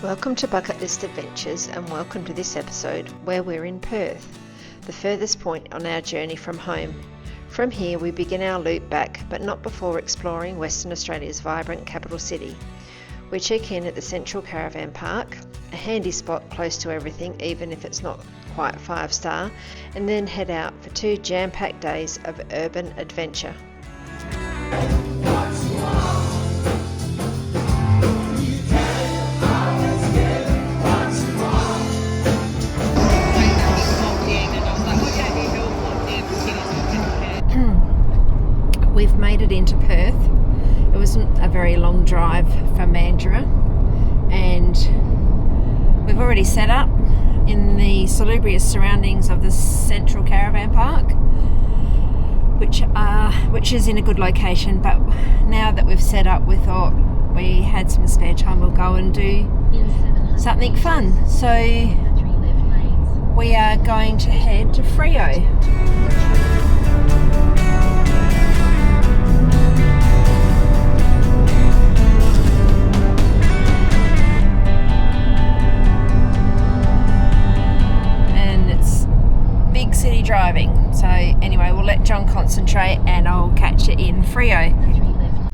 Welcome to Bucket List Adventures and welcome to this episode where we're in Perth, the furthest point on our journey from home. From here we begin our loop back, but not before exploring Western Australia's vibrant capital city. We check in at the Central Caravan Park, a handy spot close to everything even if it's not quite 5-star, and then head out for 2 jam-packed days of urban adventure. We've made it into Perth. It wasn't a very long drive from Mandurah, and we've already set up in the salubrious surroundings of the Central Caravan Park, which is in a good location. But now that we've set up, we thought we had some spare time, we'll go and do something fun. So we are going to head to Freo. City driving. So anyway, we'll let John concentrate and I'll catch it in Freo.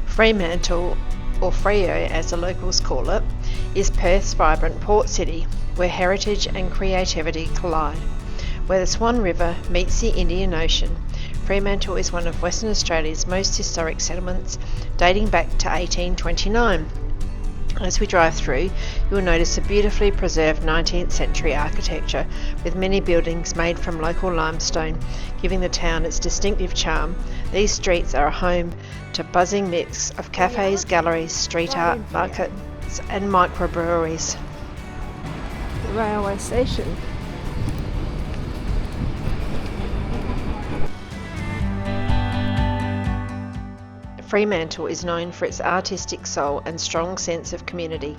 Fremantle, or Freo as the locals call it, is Perth's vibrant port city where heritage and creativity collide. Where the Swan River meets the Indian Ocean, Fremantle is one of Western Australia's most historic settlements, dating back to 1829. As we drive through, you will notice a beautifully preserved 19th century architecture with many buildings made from local limestone, giving the town its distinctive charm. These streets are a home to a buzzing mix of cafes, galleries, street art, markets and microbreweries. The railway station. Fremantle is known for its artistic soul and strong sense of community.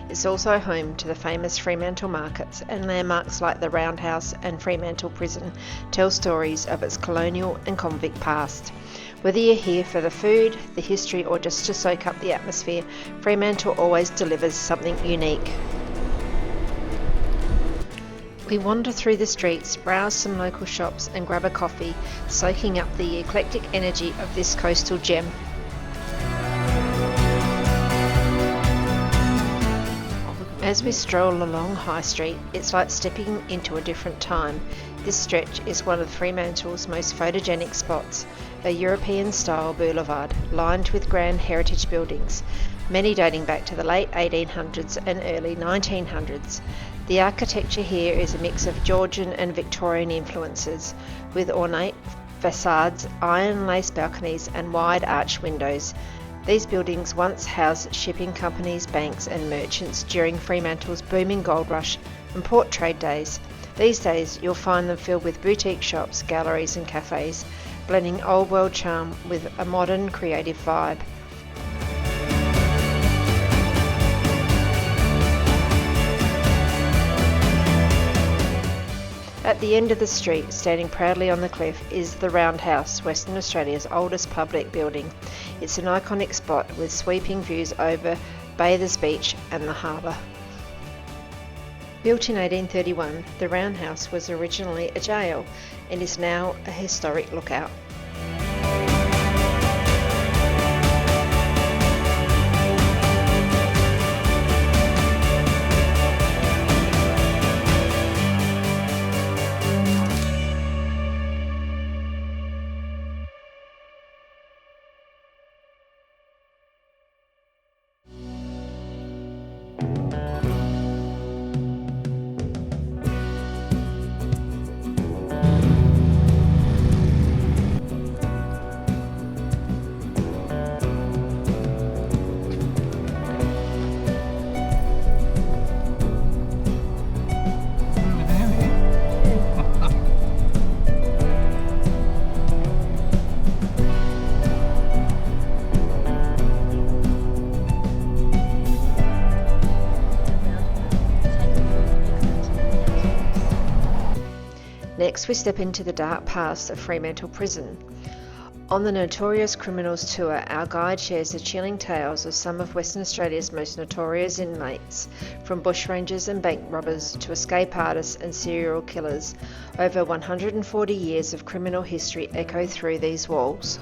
It's also home to the famous Fremantle markets, and landmarks like the Roundhouse and Fremantle Prison tell stories of its colonial and convict past. Whether you're here for the food, the history, or just to soak up the atmosphere, Fremantle always delivers something unique. We wander through the streets, browse some local shops and grab a coffee, soaking up the eclectic energy of this coastal gem. As we stroll along High Street, it's like stepping into a different time. This stretch is one of Fremantle's most photogenic spots, a European-style boulevard lined with grand heritage buildings, many dating back to the late 1800s and early 1900s. The architecture here is a mix of Georgian and Victorian influences, with ornate facades, iron lace balconies and wide arched windows. These buildings once housed shipping companies, banks and merchants during Fremantle's booming gold rush and port trade days. These days you'll find them filled with boutique shops, galleries and cafes, blending old world charm with a modern creative vibe. At the end of the street, standing proudly on the cliff, is the Roundhouse, Western Australia's oldest public building. It's an iconic spot with sweeping views over Bathers Beach and the harbour. Built in 1831, the Roundhouse was originally a jail and is now a historic lookout. Next we step into the dark past of Fremantle Prison. On the Notorious Criminals tour, our guide shares the chilling tales of some of Western Australia's most notorious inmates, from bushrangers and bank robbers to escape artists and serial killers. Over 140 years of criminal history echo through these walls.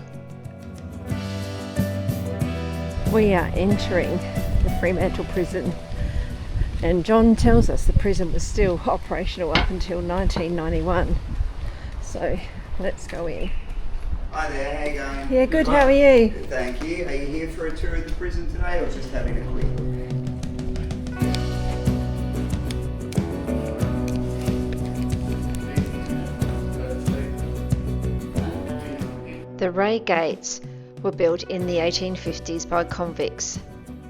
We are entering the Fremantle Prison, and John tells us the prison was still operational up until 1991. So let's go in. Hi there, how you going? Yeah, good, how are you? Good, thank you. Are you here for a tour of the prison today or just having a quick look? The Ray Gates were built in the 1850s by convicts.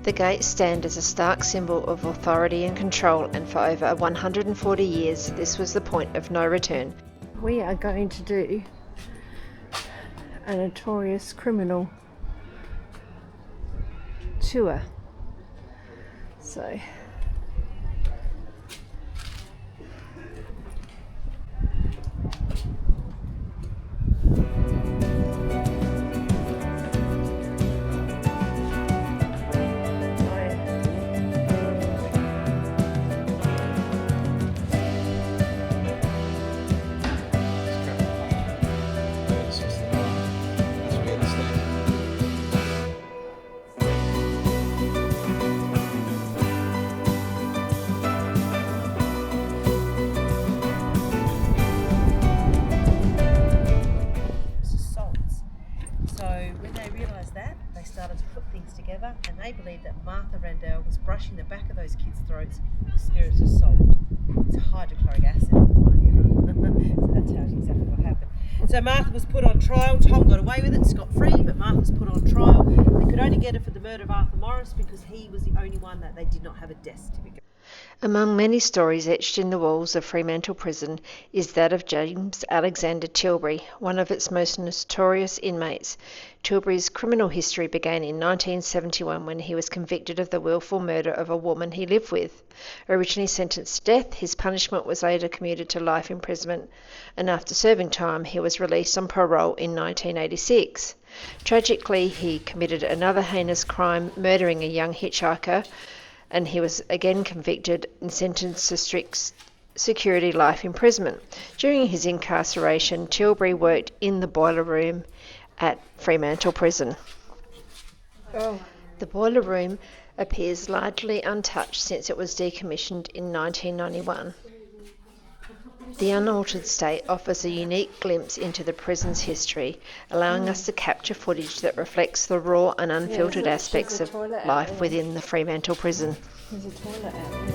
The gates stand as a stark symbol of authority and control, and for over 140 years this was the point of no return. We are going to do a notorious criminal tour. So started to put things together, and they believed that Martha Randell was brushing the back of those kids' throats with spirits of salt. It's hydrochloric acid in the modern era. So that tells you exactly what happened. So Martha was put on trial. Tom got away with it, scot-free, but Martha was put on trial. They could only get her for the murder of Arthur Morris because he was the only one that they did not have a death certificate. among many stories etched in the walls of Fremantle Prison is that of James Alexander Tilbury, one of its most notorious inmates. Tilbury's criminal history began in 1971 when he was convicted of the willful murder of a woman he lived with. Originally sentenced to death, his punishment was later commuted to life imprisonment, and after serving time he was released on parole in 1986. Tragically, he committed another heinous crime, murdering a young hitchhiker, and he was again convicted and sentenced to strict security life imprisonment. During his incarceration, Tilbury worked in the boiler room at Fremantle Prison. The boiler room appears largely untouched since it was decommissioned in 1991. The unaltered state offers a unique glimpse into the prison's history, allowing us to capture footage that reflects the raw and unfiltered aspects of life within the Fremantle Prison. There's a toilet out there.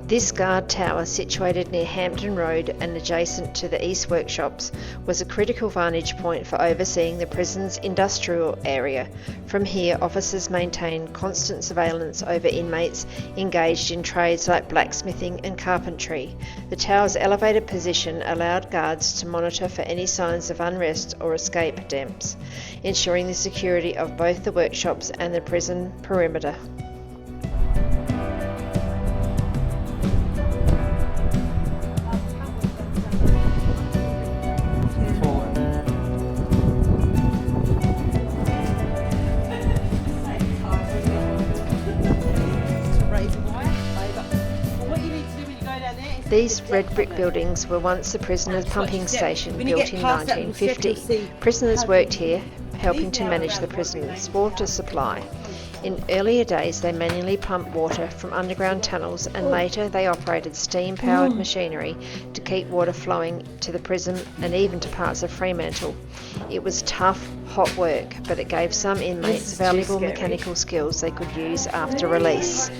This guard tower, situated near Hampton Road and adjacent to the East Workshops, was a critical vantage point for overseeing the prison's industrial area. From here, officers maintained constant surveillance over inmates engaged in trades like blacksmithing and carpentry. The tower's elevated position allowed guards to monitor for any signs of unrest or escape attempts, ensuring the security of both the workshops and the prison perimeter. These red brick buildings were once the prisoners' pumping station, built in 1950. Prisoners worked here, helping to manage the prison's water supply. In earlier days, they manually pumped water from underground tunnels, and later they operated steam-powered machinery to keep water flowing to the prison and even to parts of Fremantle. It was tough, hot work, but it gave some inmates valuable mechanical skills they could use after release.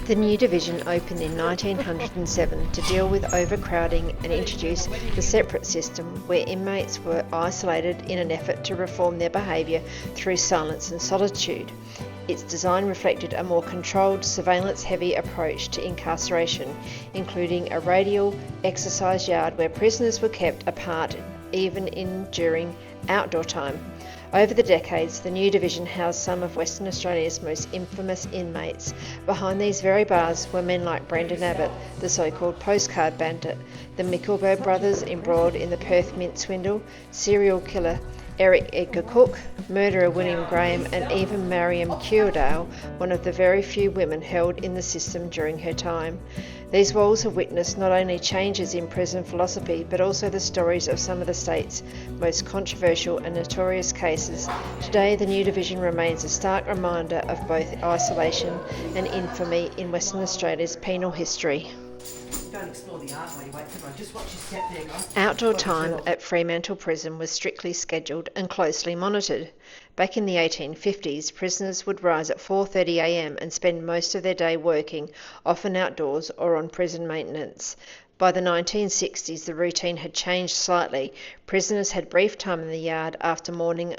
The new division opened in 1907 to deal with overcrowding and introduce the separate system, where inmates were isolated in an effort to reform their behaviour through silence and solitude. Its design reflected a more controlled, surveillance-heavy approach to incarceration, including a radial exercise yard where prisoners were kept apart even during outdoor time. Over the decades, the new division housed some of Western Australia's most infamous inmates. Behind these very bars were men like Brendan Abbott, the so-called postcard bandit, the Micklebird brothers embroiled in the Perth mint swindle, serial killer Eric Edgar Cook, murderer William Graham, and even Mariam Cudale, one of the very few women held in the system during her time. These walls have witnessed not only changes in prison philosophy, but also the stories of some of the state's most controversial and notorious cases. Today, the new division remains a stark reminder of both isolation and infamy in Western Australia's penal history. Don't explore the art while you wait for just watch your step there, guys. Outdoor time at Fremantle Prison was strictly scheduled and closely monitored. Back in the 1850s, prisoners would rise at 4:30 a.m. and spend most of their day working, often outdoors or on prison maintenance. By the 1960s, the routine had changed slightly. Prisoners had brief time in the yard after morning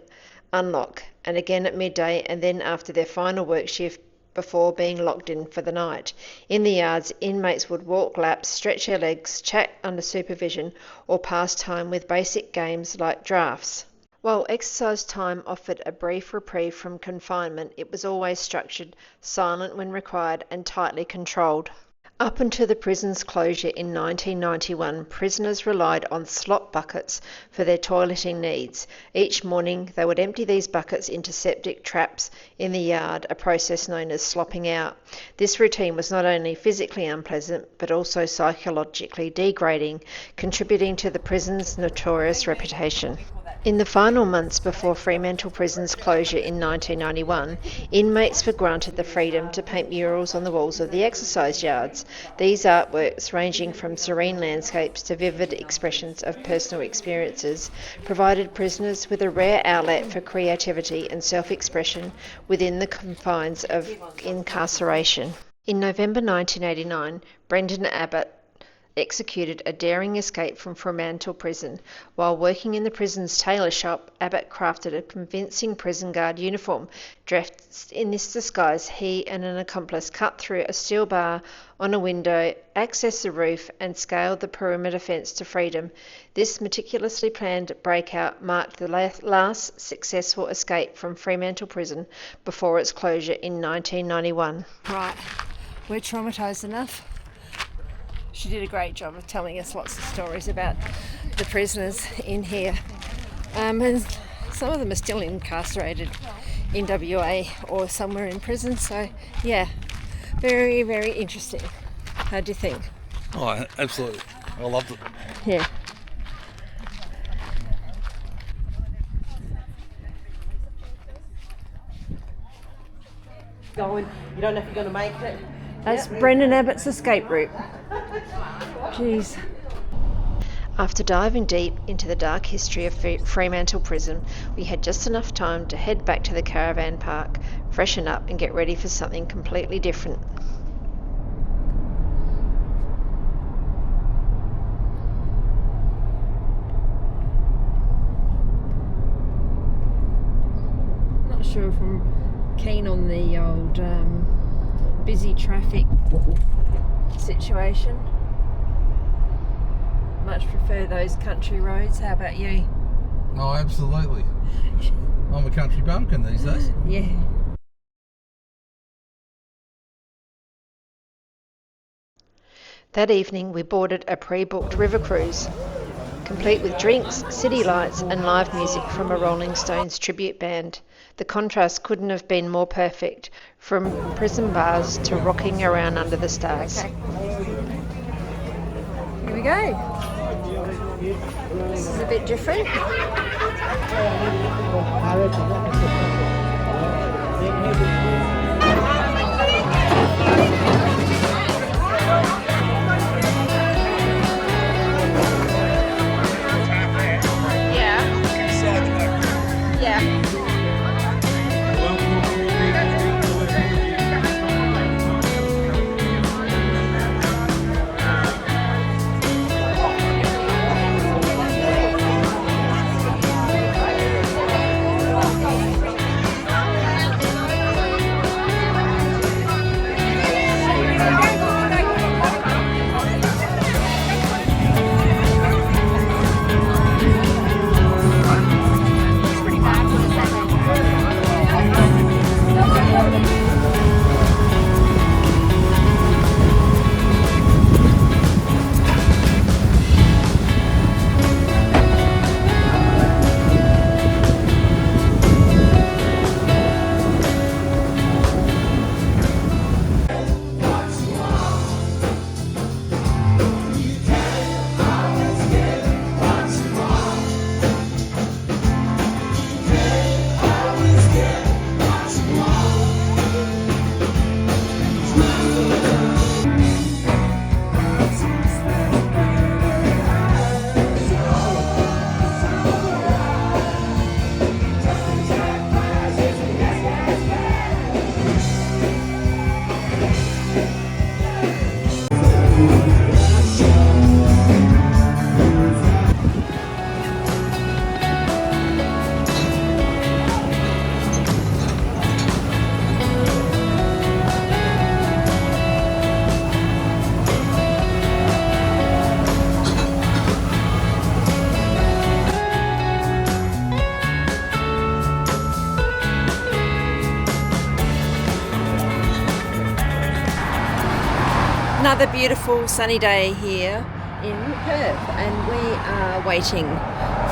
unlock, and again at midday, and then after their final work shift before being locked in for the night. In the yards, inmates would walk laps, stretch their legs, chat under supervision, or pass time with basic games like drafts. While exercise time offered a brief reprieve from confinement, it was always structured, silent when required, and tightly controlled. Up until the prison's closure in 1991, prisoners relied on slop buckets for their toileting needs. Each morning, they would empty these buckets into septic traps in the yard, a process known as slopping out. This routine was not only physically unpleasant, but also psychologically degrading, contributing to the prison's notorious reputation. In the final months before Fremantle Prison's closure in 1991, inmates were granted the freedom to paint murals on the walls of the exercise yards. These artworks, ranging from serene landscapes to vivid expressions of personal experiences, provided prisoners with a rare outlet for creativity and self-expression within the confines of incarceration. In November 1989, Brendan Abbott executed a daring escape from Fremantle Prison. While working in the prison's tailor shop, Abbott crafted a convincing prison guard uniform. Dressed in this disguise, he and an accomplice cut through a steel bar on a window, accessed the roof, and scaled the perimeter fence to freedom. This meticulously planned breakout marked the last successful escape from Fremantle Prison before its closure in 1991. Right, we're traumatised enough. She did a great job of telling us lots of stories about the prisoners in here. And some of them are still incarcerated in WA or somewhere in prison. So, yeah, very, very interesting. How do you think? Oh, absolutely. I loved it. Yeah. Going, you don't know if you're going to make it. That's Brendan Abbott's escape route. Jeez. After diving deep into the dark history of Fremantle Prison, we had just enough time to head back to the caravan park, freshen up and get ready for something completely different. Not sure if I'm keen on the old busy traffic situation. Much prefer those country roads. How about you? Oh, absolutely. I'm a country bumpkin these days. Yeah. That evening we boarded a pre-booked river cruise, complete with drinks, city lights and live music from a Rolling Stones tribute band. The contrast couldn't have been more perfect, from prison bars to rocking around under the stars. Okay. Here we go. This is a bit different. Another beautiful sunny day here in Perth, and we are waiting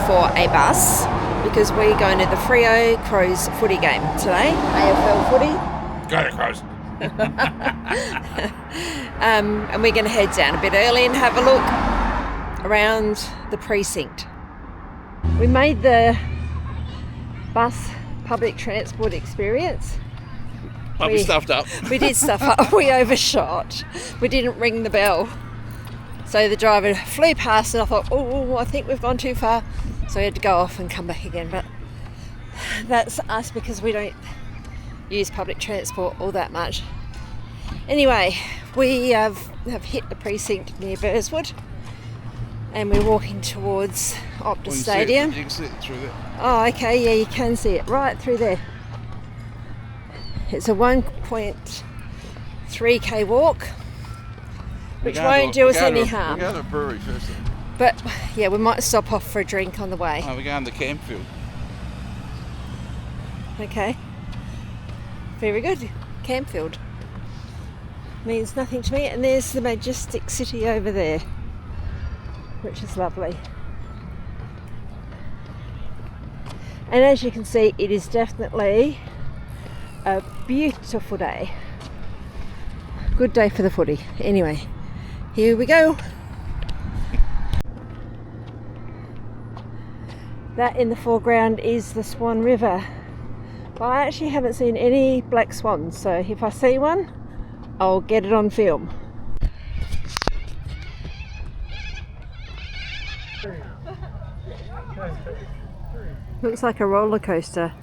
for a bus because we're going to the Freo Crows footy game today, AFL footy. Go to Crows. And we're going to head down a bit early and have a look around the precinct. We made the bus public transport experience. I'll be stuffed up. We did stuff up. We overshot. We didn't ring the bell. So the driver flew past and I thought, oh, I think we've gone too far. So we had to go off and come back again. But that's us because we don't use public transport all that much. Anyway, we have hit the precinct near Burswood and we're walking towards Optus Stadium. You can see it through there. Oh, okay, yeah, you can see it right through there. It's a 1.3k walk, which won't do us any harm. We'll go to a brewery first then. But yeah, we might stop off for a drink on the way. Oh, we're going to Campfield. Okay. Very good. Campfield. Means nothing to me. And there's the majestic city over there, which is lovely. And as you can see, it is definitely a beautiful day. Good day for the footy. Anyway, here we go. That in the foreground is the Swan River. But I actually haven't seen any black swans, so if I see one, I'll get it on film. Looks like a roller coaster.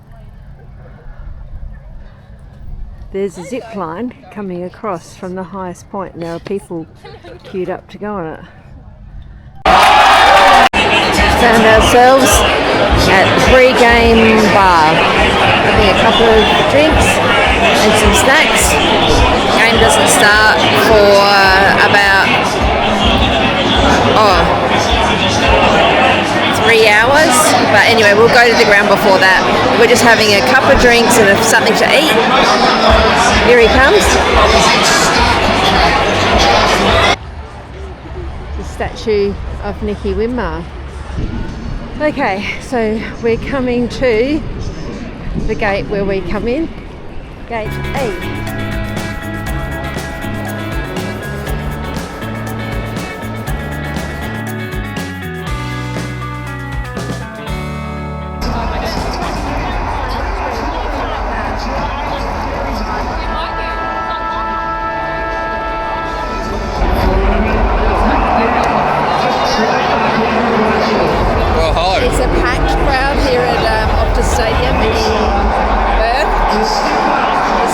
There's a zip line coming across from the highest point, and there are people queued up to go on it. Found ourselves at the pre-game bar, having a couple of drinks and some snacks, game doesn't start for about 3 hours, but anyway, we'll go to the ground before that. We're just having a cup of drinks and something to eat. Here he comes. The statue of Nicky Winmar. Okay, so we're coming to the gate where we come in, gate A. It's a packed crowd here at Optus Stadium in Perth to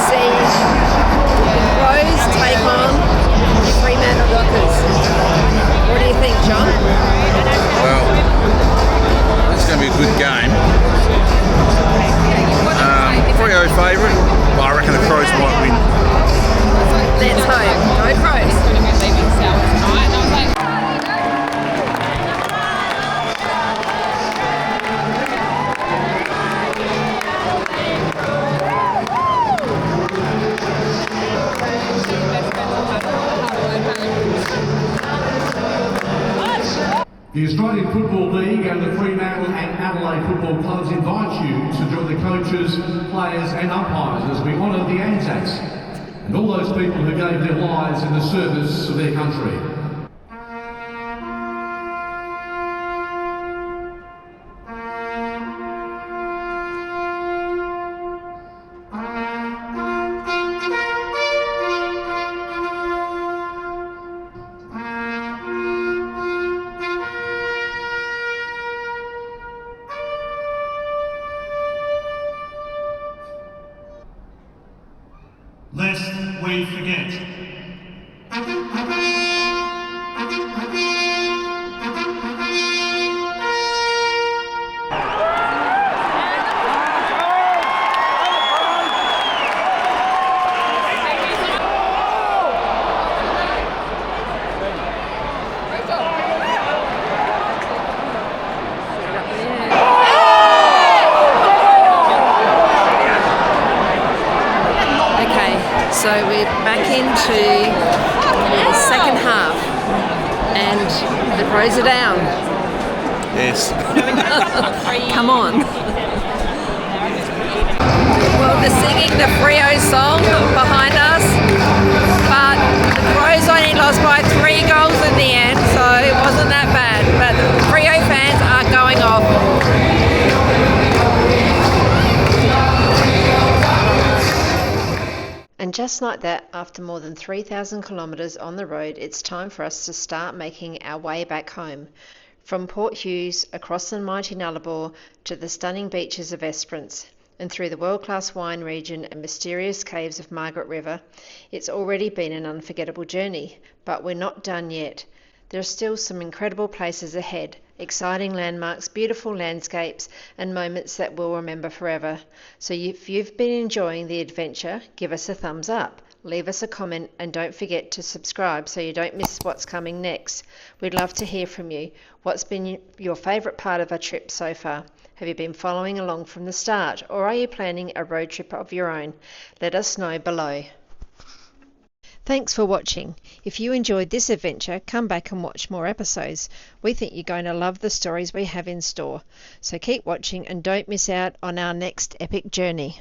see the Crows take on the Fremantle Rockers. What do you think, John? Well, it's going to be a good game. Freo favourite. Well, I reckon the Crows might win. Let's hope. Go Crows. The Australian Football League and the Fremantle and Adelaide football clubs invite you to join the coaches, players and umpires as we honour the Anzacs and all those people who gave their lives in the service of their country. Lest we forget. So we're back into the second half and the Crows are down. Yes. Come on. Well, they're singing the Freo song behind us, but the Crows only lost by 3 goals in the end, so it wasn't that bad. But the Freo fans are going off. And just like that, after more than 3,000 kilometres on the road, it's time for us to start making our way back home. From Port Hughes, across the mighty Nullarbor, to the stunning beaches of Esperance, and through the world-class wine region and mysterious caves of Margaret River, it's already been an unforgettable journey. But we're not done yet. There are still some incredible places ahead, exciting landmarks, beautiful landscapes, and moments that we'll remember forever. So if you've been enjoying the adventure, give us a thumbs up, leave us a comment, and don't forget to subscribe so you don't miss what's coming next. We'd love to hear from you. What's been your favourite part of our trip so far? Have you been following along from the start, or are you planning a road trip of your own? Let us know below. Thanks for watching. If you enjoyed this adventure, come back and watch more episodes. We think you're going to love the stories we have in store. So keep watching and don't miss out on our next epic journey.